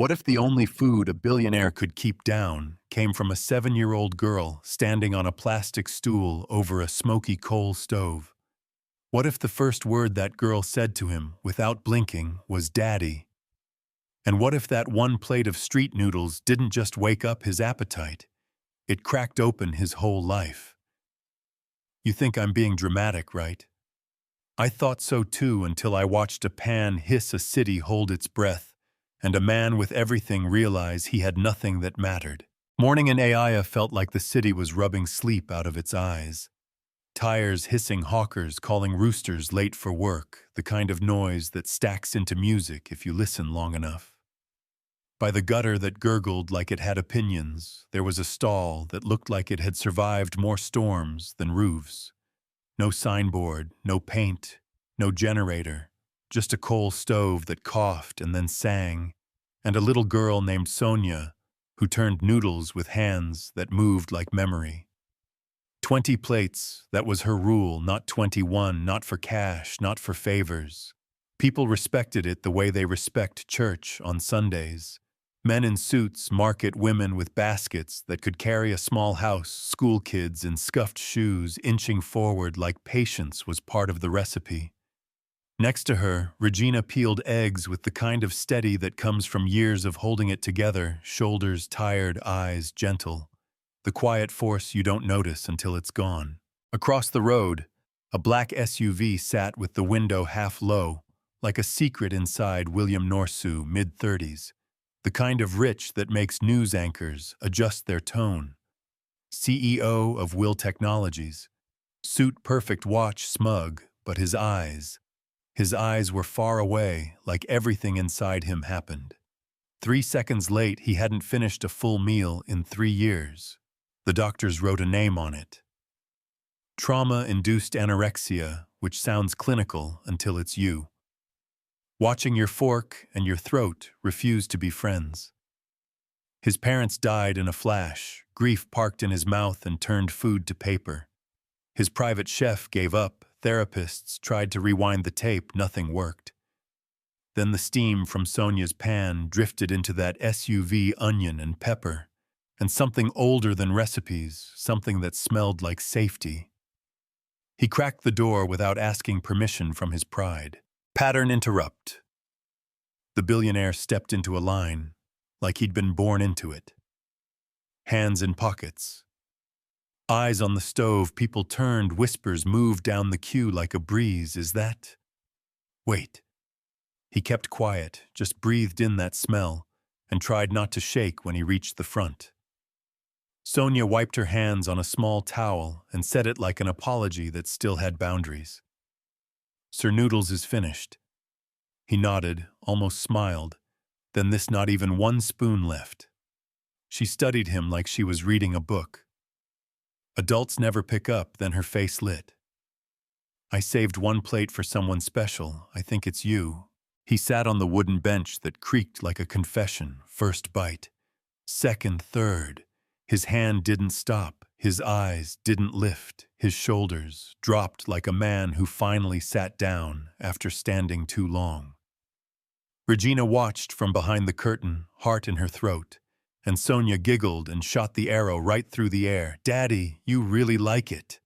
What if the only food a billionaire could keep down came from a 7-year-old girl standing on a plastic stool over a smoky coal stove? What if the first word that girl said to him, without blinking, was "Daddy"? And what if that one plate of street noodles didn't just wake up his appetite? It cracked open his whole life. You think I'm being dramatic, right? I thought so too until I watched a pan hiss a city hold its breath, and a man with everything realize he had nothing that mattered. Morning in Aiya felt like the city was rubbing sleep out of its eyes. Tires hissing, hawkers calling roosters late for work, the kind of noise that stacks into music if you listen long enough. By the gutter that gurgled like it had opinions, there was a stall that looked like it had survived more storms than roofs. No signboard, no paint, no generator, just a coal stove that coughed and then sang, and a little girl named Sonia who turned noodles with hands that moved like memory. 20 plates, that was her rule, not 21, not for cash, not for favors. People respected it the way they respect church on Sundays. Men in suits market women with baskets that could carry a small house, school kids in scuffed shoes inching forward like patience was part of the recipe. Next to her, Regina peeled eggs with the kind of steady that comes from years of holding it together, shoulders tired, eyes gentle. The quiet force you don't notice until it's gone. Across the road, a black SUV sat with the window half low, like a secret inside William Norsu, mid-30s. The kind of rich that makes news anchors adjust their tone. CEO of Will Technologies. Suit-perfect watch smug, but his eyes were far away, like everything inside him happened. 3 seconds late, he hadn't finished a full meal in 3 years. The doctors wrote a name on it. Trauma-induced anorexia, which sounds clinical until it's you. Watching your fork and your throat refuse to be friends. His parents died in a flash, grief parked in his mouth and turned food to paper. His private chef gave up, therapists tried to rewind the tape, nothing worked. Then the steam from Sonia's pan drifted into that SUV onion and pepper, and something older than recipes, something that smelled like safety. He cracked the door without asking permission from his pride. Pattern interrupt. The billionaire stepped into a line, like he'd been born into it. Hands in pockets. Eyes on the stove, people turned, whispers moved down the queue like a breeze. Is that? Wait. He kept quiet, just breathed in that smell, and tried not to shake when he reached the front. Sonia wiped her hands on a small towel and said it like an apology that still had boundaries. Sir Noodles is finished. He nodded, almost smiled. Then this not even one spoon left. She studied him like she was reading a book. Adults never pick up, then her face lit. I saved one plate for someone special. I think it's you. He sat on the wooden bench that creaked like a confession. First bite. Second, third. His hand didn't stop. His eyes didn't lift. His shoulders dropped like a man who finally sat down after standing too long. Regina watched from behind the curtain, heart in her throat, and Sonia giggled and shot the arrow right through the air. Daddy, you really like it.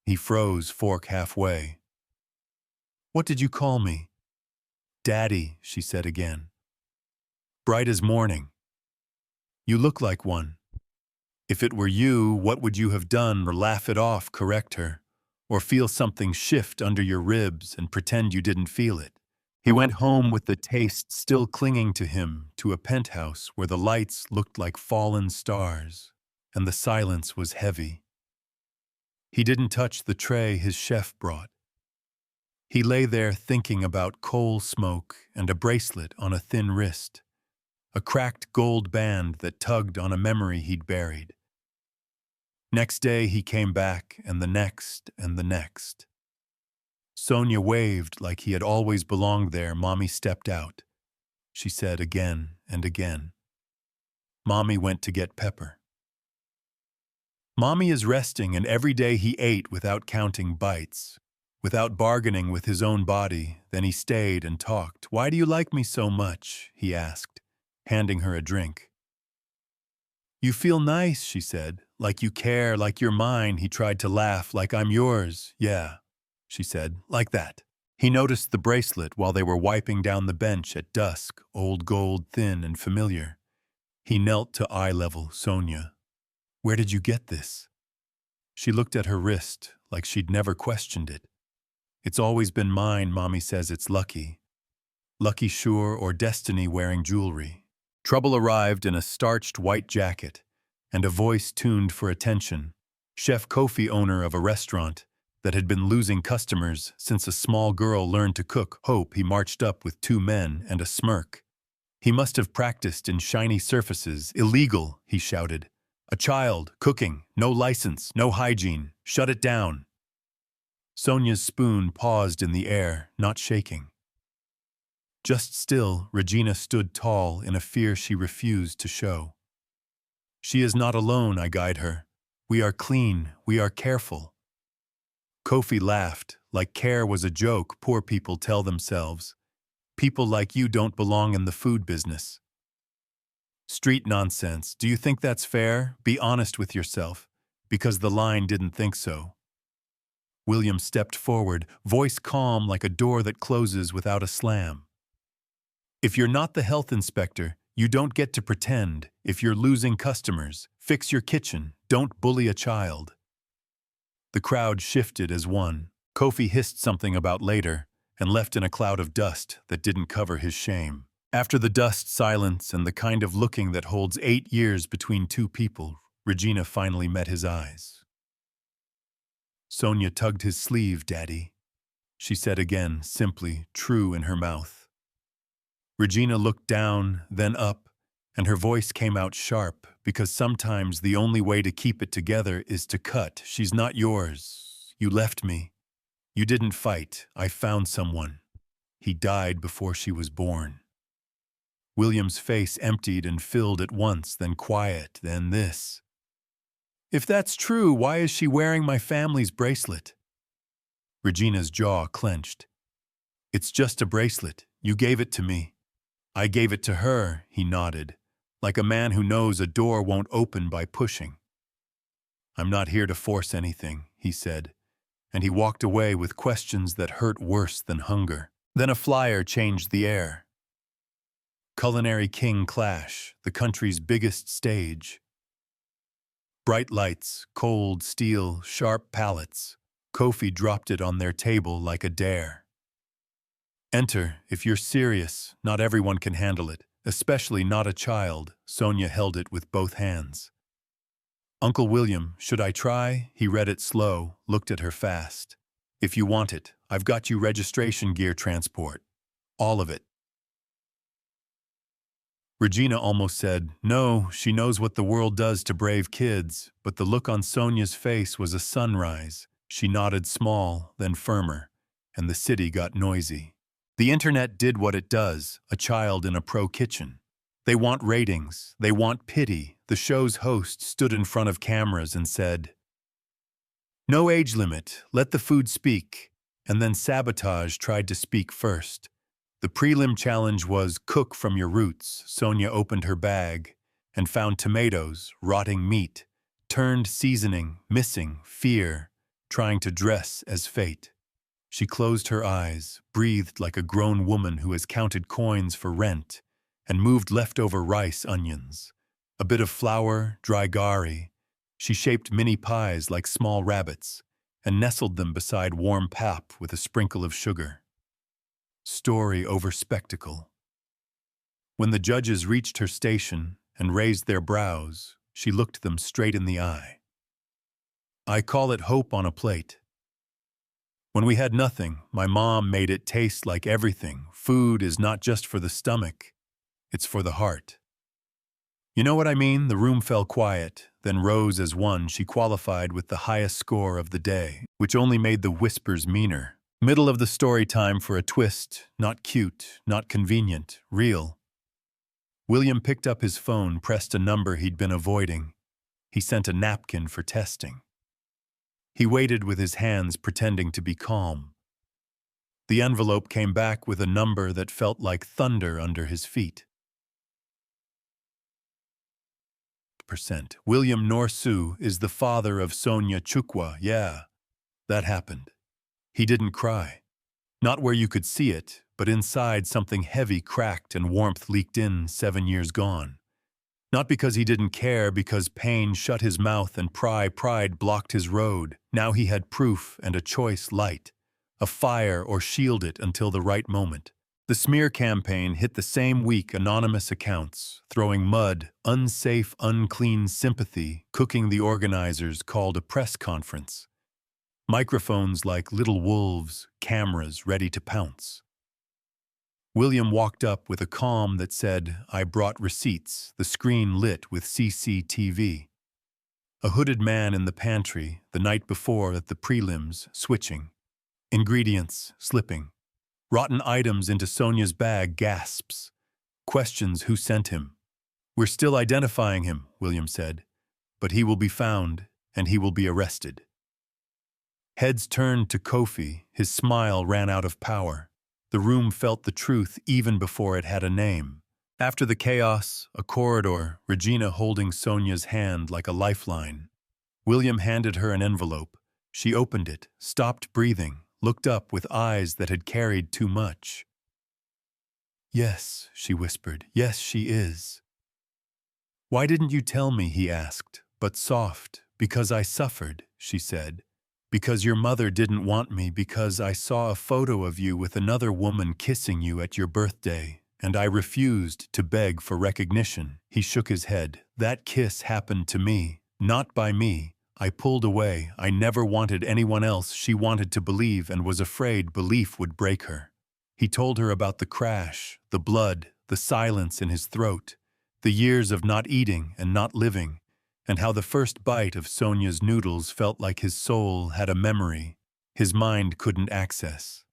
He froze, fork halfway. What did you call me? Daddy, she said again. Bright as morning. You look like one. If it were you, what would you have done? Or laugh it off, correct her, or feel something shift under your ribs and pretend you didn't feel it? He went home with the taste still clinging to him, to a penthouse where the lights looked like fallen stars, and the silence was heavy. He didn't touch the tray his chef brought. He lay there thinking about coal smoke and a bracelet on a thin wrist, a cracked gold band that tugged on a memory he'd buried. Next day he came back, and the next, and the next. Sonia waved like he had always belonged there. Mommy stepped out, she said again and again. Mommy went to get pepper. Mommy is resting, and every day he ate without counting bites, without bargaining with his own body. Then he stayed and talked. Why do you like me so much? He asked. handing her a drink. "You feel nice," she said. "Like you care, like you're mine." He tried to laugh, "Like I'm yours." "Yeah," she said, "like that." He noticed the bracelet while they were wiping down the bench at dusk, old gold, thin and familiar. He knelt to eye level Sonia. "Where did you get this?" She looked at her wrist like she'd never questioned it. "It's always been mine. Mommy says it's lucky. Lucky sure, or destiny wearing jewelry." Trouble arrived in a starched white jacket and a voice tuned for attention. Chef Kofi, owner of a restaurant that had been losing customers since a small girl learned to cook. Hope, he marched up with two men and a smirk. He must have practiced in shiny surfaces. "Illegal," he shouted. "A child, cooking, no license, no hygiene. Shut it down." Sonia's spoon paused in the air, not shaking. Just still, Regina stood tall in a fear she refused to show. "She is not alone," I guide her. "We are clean, we are careful." Kofi laughed, like care was a joke poor people tell themselves. "People like you don't belong in the food business." "Street nonsense. Do you think that's fair? Be honest with yourself." Because the line didn't think so. William stepped forward, voice calm like a door that closes without a slam. "If you're not the health inspector, you don't get to pretend. If you're losing customers, fix your kitchen. Don't bully a child." The crowd shifted as one. Kofi hissed something about later and left in a cloud of dust that didn't cover his shame. After the dust, silence, and the kind of looking that holds 8 years between two people, Regina finally met his eyes. "Sonia tugged his sleeve, Daddy," she said again, simply, true in her mouth. Regina looked down, then up, and her voice came out sharp, because sometimes the only way to keep it together is to cut. "She's not yours. You left me. You didn't fight. I found someone. He died before she was born." William's face emptied and filled at once, then quiet, then this. "If that's true, why is she wearing my family's bracelet?" Regina's jaw clenched. "It's just a bracelet. You gave it to me." "I gave it to her," he nodded, like a man who knows a door won't open by pushing. "I'm not here to force anything," he said, and he walked away with questions that hurt worse than hunger. Then a flyer changed the air. Culinary King Clash, the country's biggest stage. Bright lights, cold steel, sharp palettes. Kofi dropped it on their table like a dare. "Enter, if you're serious. Not everyone can handle it, especially not a child." Sonia held it with both hands. "Uncle William, should I try?" He read it slow, looked at her fast. "If you want it, I've got you registration gear, transport. All of it." Regina almost said, "No, she knows what the world does to brave kids," but the look on Sonia's face was a sunrise. She nodded small, then firmer, and the city got noisy. The internet did what it does, a child in a pro kitchen. They want ratings, they want pity. The show's host stood in front of cameras and said, "No age limit, let the food speak." And then Sabotage tried to speak first. The prelim challenge was cook from your roots. Sonia opened her bag and found tomatoes, rotting meat, turned seasoning, missing, fear, trying to dress as fate. She closed her eyes, breathed like a grown woman who has counted coins for rent, and moved leftover rice, onions, a bit of flour, dry gari. She shaped mini pies like small rabbits and nestled them beside warm pap with a sprinkle of sugar. Story over spectacle. When the judges reached her station and raised their brows, she looked them straight in the eye. "I call it hope on a plate. When we had nothing, my mom made it taste like everything. Food is not just for the stomach, it's for the heart." "You know what I mean?" The room fell quiet, then rose as one. She qualified with the highest score of the day, which only made the whispers meaner. Middle of the story time for a twist, not cute, not convenient, real. William picked up his phone, pressed a number he'd been avoiding. He sent a napkin for testing. He waited with his hands pretending to be calm. The envelope came back with a number that felt like thunder under his feet. 95%. William Norsu is the father of Sonia Chukwa. Yeah, that happened. He didn't cry. Not where you could see it, but inside something heavy cracked and warmth leaked in 7 years gone. Not because he didn't care, because pain shut his mouth and pride blocked his road. Now he had proof and a choice: light, a fire, or shield it until the right moment. The smear campaign hit the same week. Anonymous accounts, throwing mud, unsafe, unclean sympathy, cooking. The organizers called a press conference. Microphones like little wolves, cameras ready to pounce. William walked up with a calm that said, "I brought receipts," the screen lit with CCTV. A hooded man in the pantry, the night before at the prelims, switching. Ingredients slipping. Rotten items into Sonia's bag, gasps. Questions: who sent him? "We're still identifying him," William said. "But he will be found, and he will be arrested." Heads turned to Kofi. His smile ran out of power. The room felt the truth even before it had a name. After the chaos, a corridor, Regina holding Sonia's hand like a lifeline. William handed her an envelope. She opened it, stopped breathing, looked up with eyes that had carried too much. "Yes," she whispered. "Yes, she is." "Why didn't you tell me?" he asked, but soft. "Because I suffered," she said. "Because your mother didn't want me, because I saw a photo of you with another woman kissing you at your birthday, and I refused to beg for recognition." He shook his head. "That kiss happened to me, not by me. I pulled away. I never wanted anyone else." She wanted to believe and was afraid belief would break her. He told her about the crash, the blood, the silence in his throat, the years of not eating and not living, and how the first bite of Sonia's noodles felt like his soul had a memory his mind couldn't access.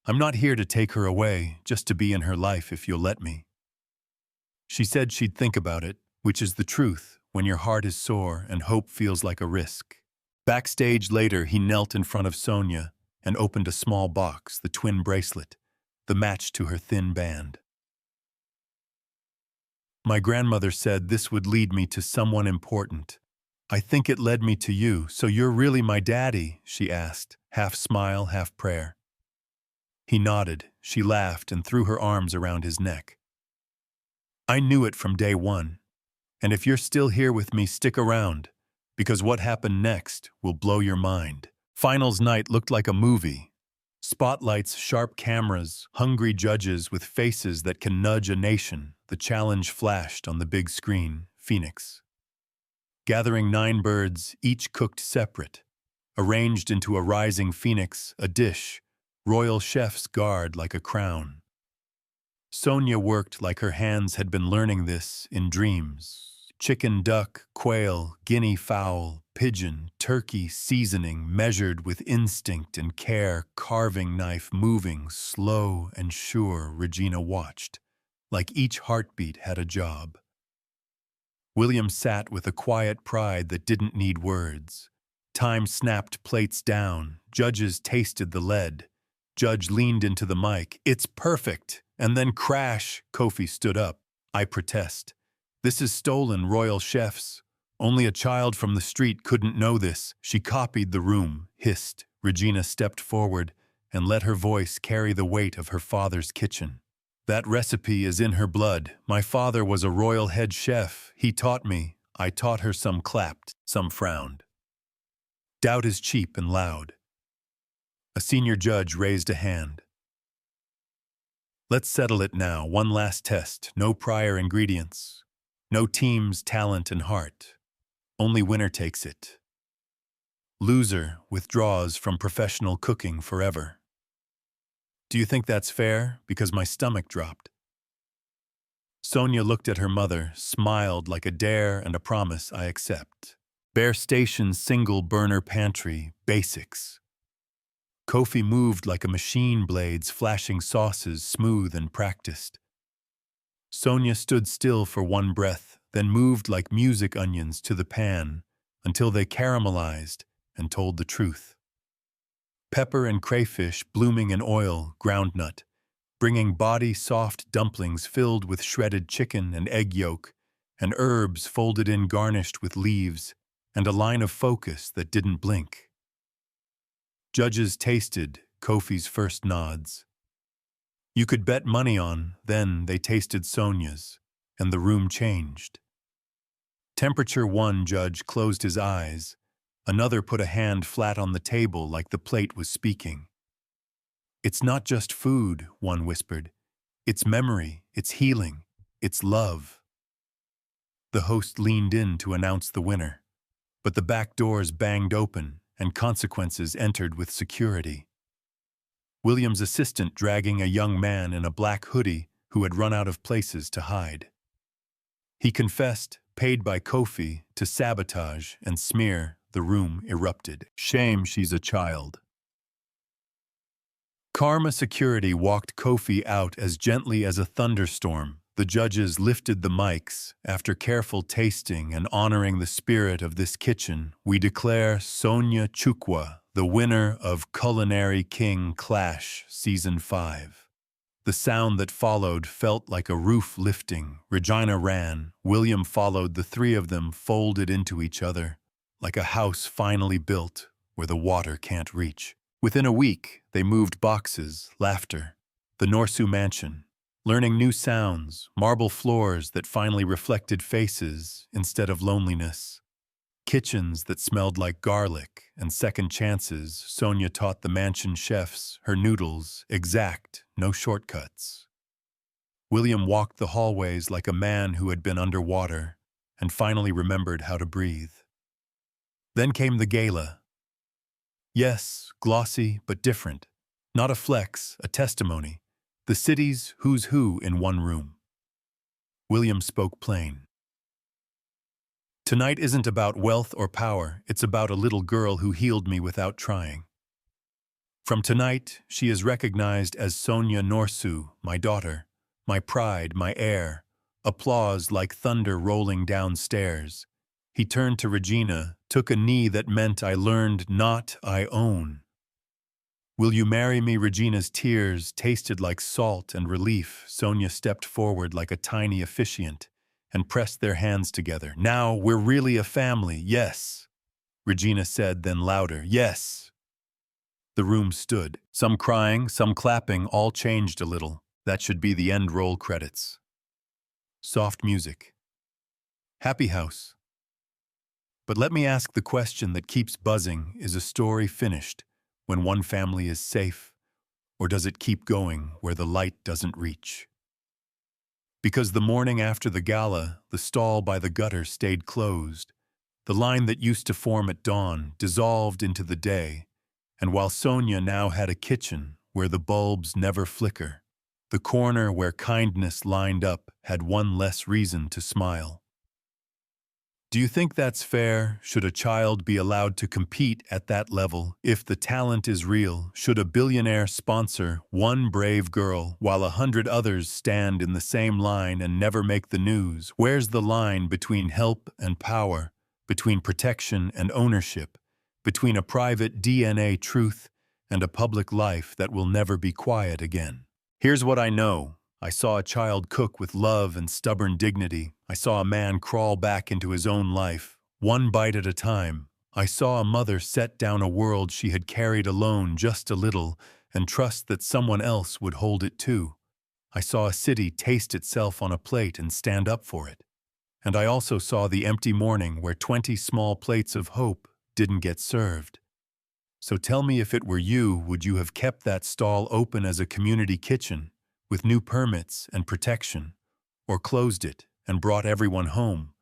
"I'm not here to take her away, just to be in her life if you'll let me." She said she'd think about it, which is the truth when your heart is sore and hope feels like a risk. Backstage later, he knelt in front of Sonia and opened a small box, the twin bracelet, the match to her thin band. "My grandmother said this would lead me to someone important. I think it led me to you. So you're really my daddy?" she asked, half smile, half prayer. He nodded. She laughed and threw her arms around his neck. "I knew it from day one. And if you're still here with me, stick around, because what happened next will blow your mind." Finals night looked like a movie. Spotlights, sharp cameras, hungry judges with faces that can nudge a nation. The challenge flashed on the big screen: Phoenix. Gathering 9 birds, each cooked separate. Arranged into a rising phoenix, a dish, royal chefs guard like a crown. Sonia worked like her hands had been learning this in dreams. Chicken, duck, quail, guinea fowl, pigeon, turkey, seasoning, measured with instinct and care, carving knife moving, slow and sure. Regina watched, like each heartbeat had a job. William sat with a quiet pride that didn't need words. Time snapped plates down, judges tasted the lead. Judge leaned into the mic. "It's perfect!" And then crash. Kofi stood up. "I protest. This is stolen, royal chefs. Only a child from the street couldn't know this." She copied the room, hissed. Regina stepped forward and let her voice carry the weight of her father's kitchen. "That recipe is in her blood. My father was a royal head chef. He taught me." I taught her. Some clapped, some frowned. Doubt is cheap and loud. A senior judge raised a hand. "Let's settle it now. One last test. No prior ingredients. No team's talent and heart. Only winner takes it. Loser withdraws from professional cooking forever." "Do you think that's fair?" Because my stomach dropped. Sonia looked at her mother, smiled like a dare and a promise. "I accept." Bare station, single burner pantry, basics. Kofi moved like a machine, blades flashing sauces, smooth and practiced. Sonia stood still for one breath, then moved like music onions to the pan until they caramelized and told the truth. Pepper and crayfish blooming in oil, groundnut, bringing body soft dumplings filled with shredded chicken and egg yolk, and herbs folded in garnished with leaves, and a line of focus that didn't blink. Judges tasted Kofi's first nods. You could bet money on, then they tasted Sonia's, and the room changed. Temperature one judge closed his eyes. Another put a hand flat on the table like the plate was speaking. It's not just food, one whispered. It's memory, it's healing, it's love. The host leaned in to announce the winner, but the back doors banged open and consequences entered with security. William's assistant dragging a young man in a black hoodie who had run out of places to hide. He confessed, paid by Kofi, to sabotage and smear. The room erupted. Shame she's a child. Karma Security walked Kofi out as gently as a thunderstorm. The judges lifted the mics. After careful tasting and honoring the spirit of this kitchen, we declare Sonia Chukwa the winner of Culinary King Clash Season 5. The sound that followed felt like a roof lifting. Regina ran. William followed. The three of them folded into each other, like a house finally built where the water can't reach. Within a week, they moved boxes, laughter, the Norsu mansion, learning new sounds, marble floors that finally reflected faces instead of loneliness, kitchens that smelled like garlic, and second chances. Sonia taught the mansion chefs her noodles, exact, no shortcuts. William walked the hallways like a man who had been underwater and finally remembered how to breathe. Then came the gala. Yes, glossy but different. Not a flex, a testimony. The city's who's who in one room. William spoke plain. Tonight isn't about wealth or power, it's about a little girl who healed me without trying. From tonight, she is recognized as Sonia Norsu, my daughter, my pride, my heir. Applause like thunder rolling downstairs. He turned to Regina, took a knee that meant I learned, not I own. Will you marry me? Regina's tears tasted like salt and relief. Sonia stepped forward like a tiny officiant and pressed their hands together. Now we're really a family, yes, Regina said, then louder, yes. The room stood, some crying, some clapping, all changed a little. That should be the end roll credits. Soft music. Happy house. But let me ask the question that keeps buzzing, is a story finished when one family is safe, or does it keep going where the light doesn't reach? Because the morning after the gala, the stall by the gutter stayed closed. The line that used to form at dawn dissolved into the day, and while Sonia now had a kitchen where the bulbs never flicker, the corner where kindness lined up had one less reason to smile. Do you think that's fair? Should a child be allowed to compete at that level? If the talent is real, should a billionaire sponsor one brave girl while 100 others stand in the same line and never make the news? Where's the line between help and power, between protection and ownership, between a private DNA truth and a public life that will never be quiet again? Here's what I know. I saw a child cook with love and stubborn dignity. I saw a man crawl back into his own life, one bite at a time. I saw a mother set down a world she had carried alone just a little and trust that someone else would hold it too. I saw a city taste itself on a plate and stand up for it. And I also saw the empty morning where 20 small plates of hope didn't get served. So tell me, if it were you, would you have kept that stall open as a community kitchen, with new permits and protection, or closed it and brought everyone home?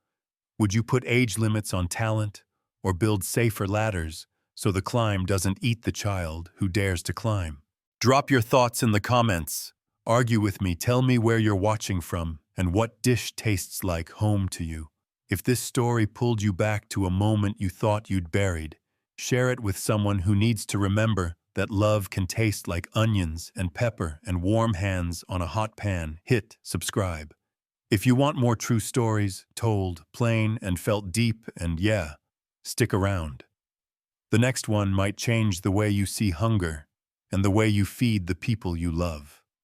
Would you put age limits on talent, or build safer ladders so the climb doesn't eat the child who dares to climb? Drop your thoughts in the comments. Argue with me, tell me where you're watching from and what dish tastes like home to you. If this story pulled you back to a moment you thought you'd buried, share it with someone who needs to remember that love can taste like onions and pepper and warm hands on a hot pan. Hit subscribe. If you want more true stories, told, plain, and felt deep, and yeah, stick around. The next one might change the way you see hunger and the way you feed the people you love.